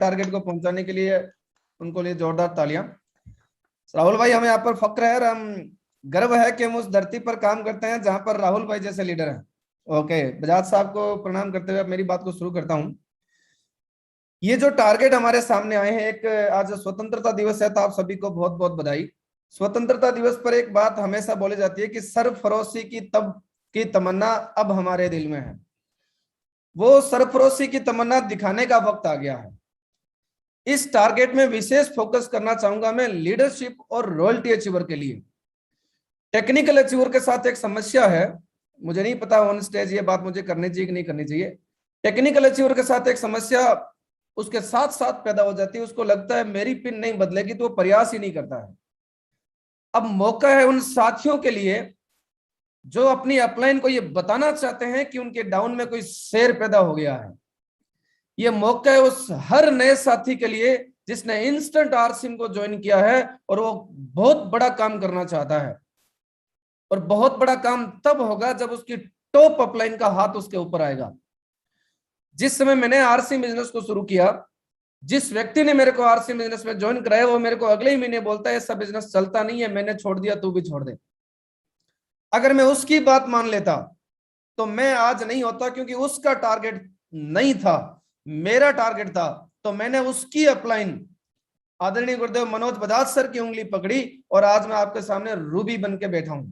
Target को पहुंचाने के लिए उनको लिए जोरदार तालियां। राहुल भाई, हमें यहाँ पर फक्र है और हम गर्व है कि हम उस धरती पर काम करते हैं जहां पर राहुल भाई जैसे लीडर हैं। ओके, बजाज साहब को प्रणाम करते हुए मेरी बात को शुरू करता हूं। ये जो टारगेट हमारे सामने आए हैं, एक आज स्वतंत्रता दिवस है तो आप सभी को बहुत बहुत बधाई। स्वतंत्रता दिवस पर एक बात हमेशा बोली जाती है कि सरफरोशी की तमन्ना अब हमारे दिल में है। वो सरफरोशी की तमन्ना दिखाने का वक्त आ गया है। इस टारगेट में विशेष फोकस करना चाहूंगा मैं लीडरशिप और रॉयल्टी अचीवर के लिए। टेक्निकल अचीवर के साथ एक समस्या है, मुझे नहीं पता ऑन स्टेज ये बात मुझे करनी चाहिए कि नहीं करनी चाहिए। टेक्निकल अचीवर के साथ एक समस्या उसके साथ साथ पैदा हो जाती है, उसको लगता है मेरी पिन नहीं बदलेगी तो वो प्रयास ही नहीं करता है। अब मौका है उन साथियों के लिए जो अपनी अपलाइन को ये बताना चाहते हैं कि उनके डाउन में कोई शेर पैदा हो गया है। ये मौका है उस हर नए साथी के लिए जिसने इंस्टेंट आरसिम को ज्वाइन किया है और वो बहुत बड़ा काम करना चाहता है। और बहुत बड़ा काम तब होगा जब उसकी टॉप अपलाइन का हाथ उसके ऊपर आएगा। जिस समय मैंने आरसी बिजनेस को शुरू किया, जिस व्यक्ति ने मेरे को आरसी बिजनेस में ज्वाइन कराया वो मेरे को अगले ही महीने बोलता है ऐसा बिजनेस चलता नहीं है, मैंने छोड़ दिया, तू भी छोड़ दे। अगर मैं उसकी बात मान लेता तो मैं आज नहीं होता, क्योंकि उसका टारगेट नहीं था, मेरा टारगेट था। तो मैंने उसकी अपलाइन आदरणीय गुरुदेव मनोज बजाज सर की उंगली पकड़ी और आज मैं आपके सामने रूबी बन के बैठा हूं।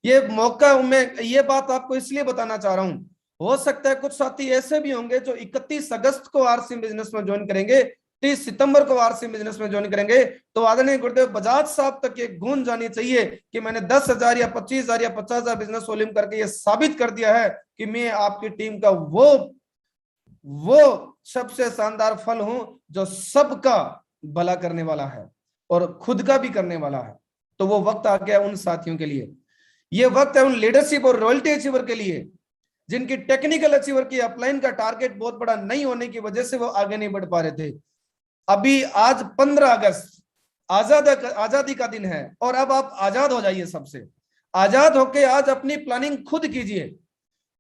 ये मौका मैं ये बात आपको इसलिए बताना चाह रहा हूं, हो सकता है कुछ साथी ऐसे भी होंगे जो 31 अगस्त को आरसी बिजनेस में ज्वाइन करेंगे, 30 सितंबर को आरसी बिजनेस में ज्वाइन करेंगे। तो आदरणीय गुरुदेव बजाज साहब तक ये गूंज जानी चाहिए कि मैंने 10,000 या 25,000 या 50,000 बिजनेस वॉल्यूम करके ये साबित कर दिया है कि मैं आपकी टीम का वो सबसे शानदार फल हूं जो सबका भला करने वाला है और खुद का भी करने वाला है। तो वो वक्त आ गया उन साथियों के लिए, ये वक्त है उन लीडरशिप और रॉयल्टी अचीवर के लिए जिनकी टेक्निकल अचीवर की अपलाइन का टारगेट बहुत बड़ा नहीं होने की वजह से वो आगे नहीं बढ़ पा रहे थे। अभी आज 15 अगस्त आजादी का दिन है और अब आप आजाद हो जाइए, सबसे आजाद होके आज अपनी प्लानिंग खुद कीजिए,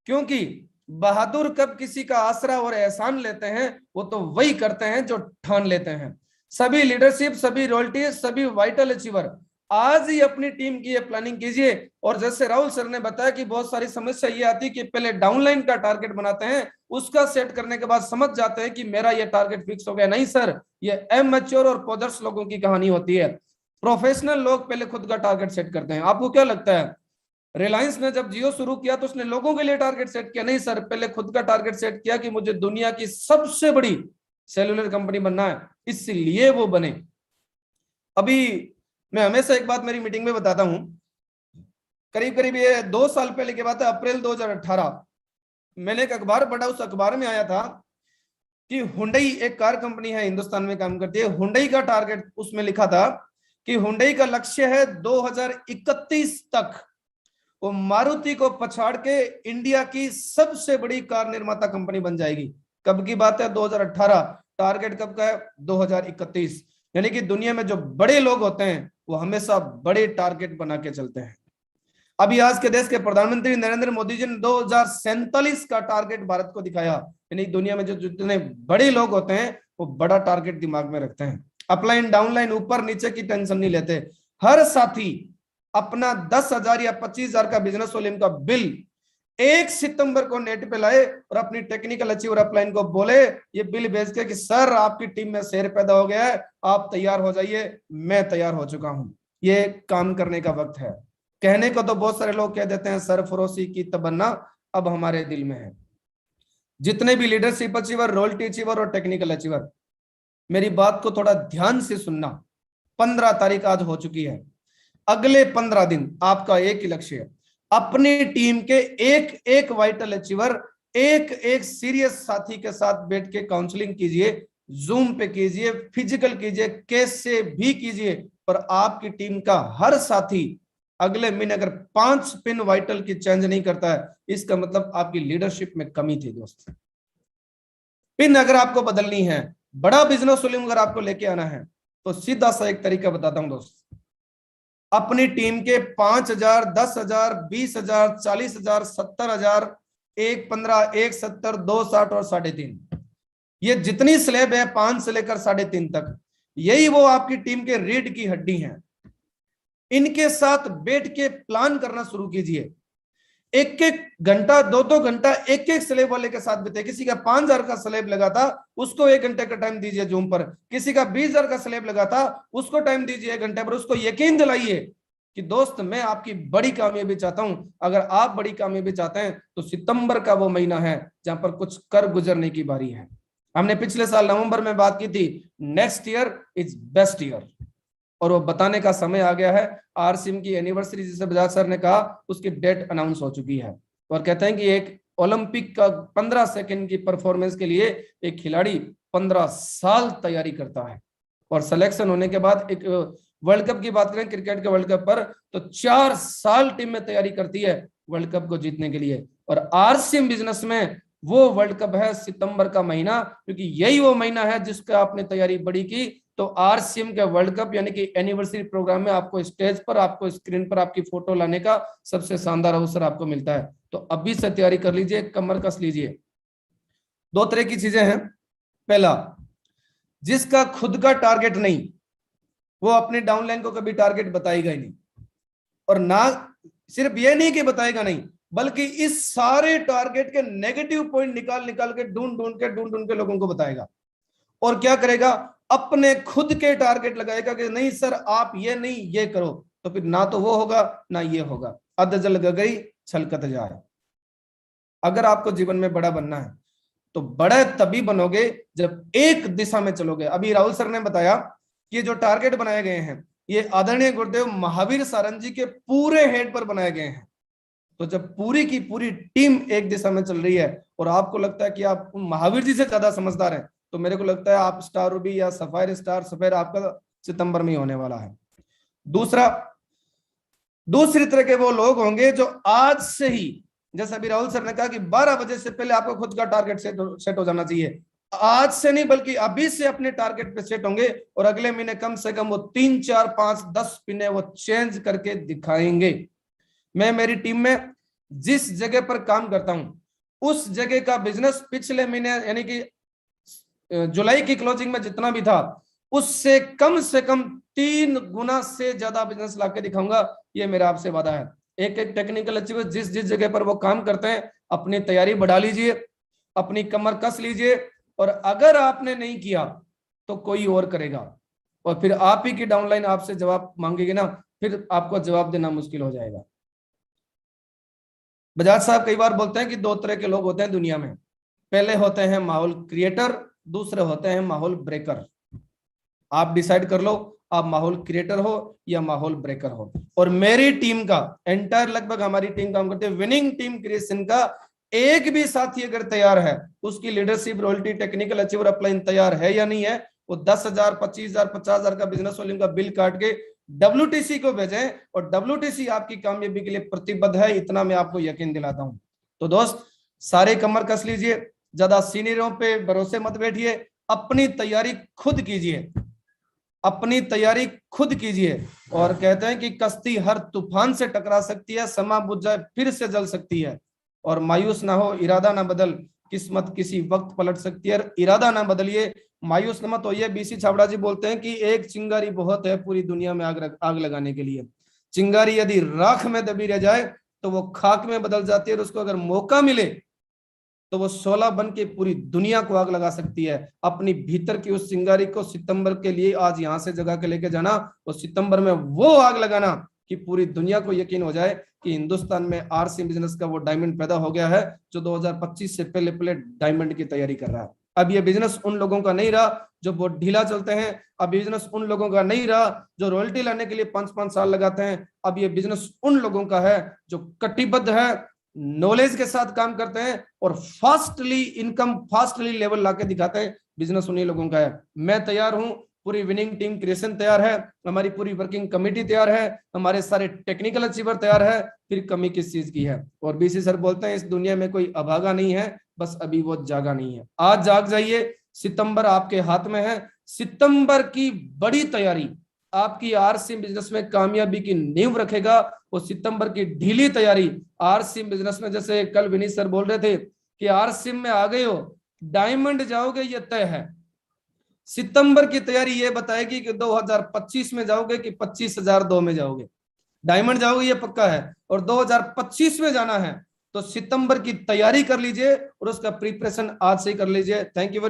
क्योंकि बहादुर कब किसी का आसरा और एहसान लेते हैं वो तो वही करते हैं जो ठान लेते हैं। सभी लीडरशिप, सभी रॉयल्टी, सभी वाइटल अचीवर आज ही अपनी टीम की ये प्लानिंग कीजिए। और जैसे राहुल सर ने बताया कि बहुत सारी समस्या ये आती है कि पहले डाउनलाइन का टारगेट बनाते हैं, उसका सेट करने के बाद समझ जाते हैं कि मेरा ये टारगेट फिक्स हो गया। नहीं सर, ये एमैच्योर और पोजर्स लोगों की कहानी होती है। प्रोफेशनल लोग पहले खुद का टारगेट सेट करते हैं। आपको क्या लगता है, रिलायंस ने जब जियो शुरू किया तो उसने लोगों के लिए टारगेट सेट किया? नहीं सर, पहले खुद का टारगेट सेट किया कि मुझे दुनिया की सबसे बड़ी सेलुलर कंपनी बनना है, इसलिए वो बने। अभी मैं हमेशा एक बात मेरी मीटिंग में बताता हूं, करीब करीब ये 2 साल पहले की बात है, अप्रैल 2018, मैंने एक अखबार पढ़ा, उस अखबार में आया था कि हुंडई एक कार कंपनी है, हिंदुस्तान में काम करती है। हुंडई का टारगेट उसमें लिखा था कि हुंडई का लक्ष्य है 2031 तक वो मारुति को पछाड़ के इंडिया की सबसे बड़ी कार निर्माता कंपनी बन जाएगी। कब की बात है? 2018। टारगेट कब का है? 2031। यानी कि दुनिया में जो बड़े लोग होते हैं वो हमेशा बड़े टारगेट बना के चलते हैं। अभी आज के देश के प्रधानमंत्री नरेंद्र मोदी जी ने 2047 का टारगेट भारत को दिखाया। यानी दुनिया में जो जितने बड़े लोग होते हैं वो बड़ा टारगेट दिमाग में रखते हैं। अपलाइन डाउनलाइन ऊपर नीचे की टेंशन नहीं लेते। हर साथी अपना 10,000 या 25,000 का बिजनेस वॉल्यूम का बिल 1 सितंबर को नेट पे लाए और अपनी टेक्निकल अचीवर अपलाइन को बोले ये बिल भेज के कि सर आपकी टीम में शेर पैदा हो गया है, आप तैयार हो जाइए, मैं तैयार हो चुका हूं। ये काम करने का वक्त है। कहने को तो बहुत सारे लोग कह देते हैं सरफरोशी की तमन्ना अब हमारे दिल में है। जितने भी लीडरशिप अचीवर, रॉयल्टी अचीवर और टेक्निकल अचीवर, मेरी बात को थोड़ा ध्यान से सुनना। 15 तारीख आज हो चुकी है, अगले 15 दिन आपका एक ही लक्ष्य है, अपनी टीम के एक एक वाइटल अचीवर, एक एक सीरियस साथी के साथ बैठ के काउंसलिंग कीजिए, जूम पे कीजिए, फिजिकल कीजिए, कैसे भी कीजिए, पर आपकी टीम का हर साथी अगले महीने अगर 5 पिन वाइटल की चेंज नहीं करता है, इसका मतलब आपकी लीडरशिप में कमी थी दोस्त। पिन अगर आपको बदलनी है, बड़ा बिजनेस वॉल्यूम अगर आपको लेके आना है, तो सीधा सा एक तरीका बताता हूं दोस्त, अपनी टीम के 5,000, 10,000, 20,000, 40,000, 70,000, 1,15, 1,70, 2,60 और 3.5 ये जितनी स्लैब है 5 से लेकर 3.5 तक, यही वो आपकी टीम के रीढ़ की हड्डी हैं। इनके साथ बैठ के प्लान करना शुरू कीजिए। एक एक घंटा 2-2 घंटा एक एक स्लेब वाले के साथ बिताए। किसी का 5,000 का स्लेब लगा था, उसको 1 घंटे का टाइम दीजिए जूम पर। किसी का 20,000 का स्लेब लगा था, उसको टाइम दीजिए 1 घंटे पर। उसको यकीन दिलाइए कि दोस्त मैं आपकी बड़ी कामयाबी चाहता हूं। अगर आप बड़ी कामयाबी चाहते हैं तो सितंबर का वो महीना है जहां पर कुछ कर गुजरने की बारी है। हमने पिछले साल नवंबर में बात की थी, next year is best year, और वो बताने का समय आ गया है। आरसीएम की एनिवर्सरी जिसे बजाज सर ने कहा, उसकी डेट अनाउंस हो चुकी है। और कहते हैं कि एक ओलंपिक का 15 सेकंड की परफॉर्मेंस के लिए एक खिलाड़ी 15 साल तैयारी करता है, और सिलेक्शन होने के बाद एक वर्ल्ड कप की बात करें, क्रिकेट के वर्ल्ड कप पर, तो 4 साल टीम में तैयारी करती है वर्ल्ड कप को जीतने के लिए। और आरसीएम बिजनेस में वो वर्ल्ड कप है सितंबर का महीना, क्योंकि यही वो महीना है जिसका आपने तैयारी बड़ी की। तो आरसीएम के वर्ल्ड कप यानी कि एनिवर्सरी प्रोग्राम में आपको स्टेज पर, आपको स्क्रीन पर आपकी फोटो लाने का सबसे शानदार अवसर आपको मिलता है। तो अभी से तैयारी कर लीजिए, कमर कस लीजिए। 2 तरह की चीजें हैं। पहला, जिसका खुद का टारगेट नहीं, वो अपने डाउनलाइन को कभी टारगेट बताएगा ही नहीं। और ना सिर्फ ये नहीं कि बताएगा नहीं, बल्कि इस सारे टारगेट के नेगेटिव पॉइंट निकाल निकाल के ढूंढ ढूंढ के लोगों को बताएगा। और क्या करेगा, अपने खुद के टारगेट लगाएगा कि नहीं सर आप ये नहीं ये करो, तो फिर ना तो वो होगा ना ये होगा। अध जल गई छलकत जाए। अगर आपको जीवन में बड़ा बनना है तो बड़ा तभी बनोगे जब एक दिशा में चलोगे। अभी राहुल सर ने बताया कि जो टारगेट बनाए गए हैं ये आदरणीय गुरुदेव महावीर सारंग जी के पूरे हेड पर बनाए गए हैं। तो जब पूरी की पूरी टीम एक दिशा में चल रही है और आपको लगता है कि आप महावीर जी से ज्यादा समझदार हैं, तो मेरे को लगता है आप स्टार रूबी या सफायर स्टार सफेयर आपका सितंबर में ही होने वाला है। दूसरी तरह के वो लोग होंगे जो आज से ही, जैसे अभी राहुल सर ने कहा कि 12 बजे से पहले आपको खुद का टारगेट सेट हो जाना चाहिए। आज से नहीं बल्कि अभी से अपने टारगेट पे सेट होंगे, और अगले महीने कम से कम वो 3, 4, 5, 10 पिने वो चेंज करके दिखाएंगे। मैं मेरी टीम में जिस जगह पर काम करता हूं उस जगह का बिजनेस पिछले महीने यानी कि जुलाई की क्लोजिंग में जितना भी था उससे कम से कम 3 गुना से ज्यादा बिजनेस लाके दिखाऊंगा। ये मेरा आपसे वादा है। एक एक टेक्निकल अचीवर जिस जिस जगह पर वो काम करते हैं अपनी तैयारी बढ़ा लीजिए, अपनी कमर कस लीजिए, और अगर आपने नहीं किया तो कोई और करेगा, और फिर आप ही की डाउनलाइन आपसे जवाब मांगेगी ना, फिर आपको जवाब देना मुश्किल हो जाएगा। बजाज साहब कई बार बोलते हैं कि 2 तरह के लोग होते हैं दुनिया में। पहले होते हैं माहौल क्रिएटर, दूसरे होते हैं माहौल ब्रेकर। आप डिसाइड कर लो आप माहौल क्रिएटर हो या माहौल ब्रेकर हो। और मेरी टीम का एंटायर, लगभग हमारी टीम काम करती है विनिंग टीम क्रिएशन का, एक भी साथी अगर तैयार है, उसकी leadership royalty technical achiever upline तैयार है या नहीं है, वो 10,000 25,000 50,000 का बिजनेस वॉल्यूम का बिल काट के WTC को भेजें, और WTC आपकी कामयाबी के लिए प्रतिबद्ध है, इतना मैं आपको यकीन दिलाता हूं। तो दोस्त सारे कमर कस लीजिए, ज्यादा सीनियरों पे भरोसे मत बैठिए, अपनी तैयारी खुद कीजिए, अपनी तैयारी खुद कीजिए। और कहते हैं कि कश्ती हर तूफान से टकरा सकती है, समा बुझ जाए फिर से जल सकती है, और मायूस ना हो, इरादा ना बदल, किस्मत किसी वक्त पलट सकती है। इरादा ना बदलिए, मायूस न मत होइए। BC छाबड़ा जी बोलते हैं कि एक चिंगारी बहुत है पूरी दुनिया में आग लगाने के लिए। चिंगारी यदि राख में दबी रह जाए तो वो खाक में बदल जाती है, और उसको अगर मौका मिले तो वो 16 बन के पूरी दुनिया को आग लगा सकती है। अपनी भीतर की उस चिंगारी को सितंबर के लिए आज यहां से जगह के लेके जाना, और सितंबर में वो आग लगाना कि पूरी दुनिया को यकीन हो जाए कि हिंदुस्तान में आरसी बिजनेस का वो डायमंड पैदा हो गया है जो 2025 से पहले पहले डायमंड की तैयारी कर रहा है। अब ये बिजनेस उन लोगों का नहीं रहा जो बहुत ढीला चलते हैं। अब बिजनेस उन लोगों का नहीं रहा जो रॉयल्टी लाने के लिए 5-5 साल लगाते हैं। अब ये बिजनेस उन लोगों का है जो कटिबद्ध है, नॉलेज के साथ काम करते हैं और फास्टली इनकम फास्टली लेवल लाके दिखाते हैं। बिजनेस उन्हीं लोगों का है। मैं तैयार हूं, पूरी विनिंग टीम क्रिएशन तैयार है, हमारी पूरी वर्किंग कमेटी तैयार है, हमारे सारे टेक्निकल अचीवर तैयार है, फिर कमी किस चीज की है। और BC सर बोलते हैं इस दुनिया में कोई अभागा नहीं है, बस अभी वो जागा नहीं है। आज जाग जाइए, सितंबर आपके हाथ में है। सितंबर की बड़ी तैयारी आपकी आरसी बिजनेस में कामयाबी की नींव रखेगा। वो सितंबर की ढीली तैयारी आरसी बिजनेस में, जैसे कल विनीत सर बोल रहे थे कि आरसी में आ गए हो डायमंड जाओगे ये तय है। सितंबर की तैयारी ये बताएगी कि 2025 में जाओगे कि 25,002 में जाओगे। डायमंड जाओगे ये पक्का है, और 2025 में जाना है तो सितंबर की तैयारी कर लीजिए और उसका प्रिपरेशन आज से ही कर लीजिए। Thank you very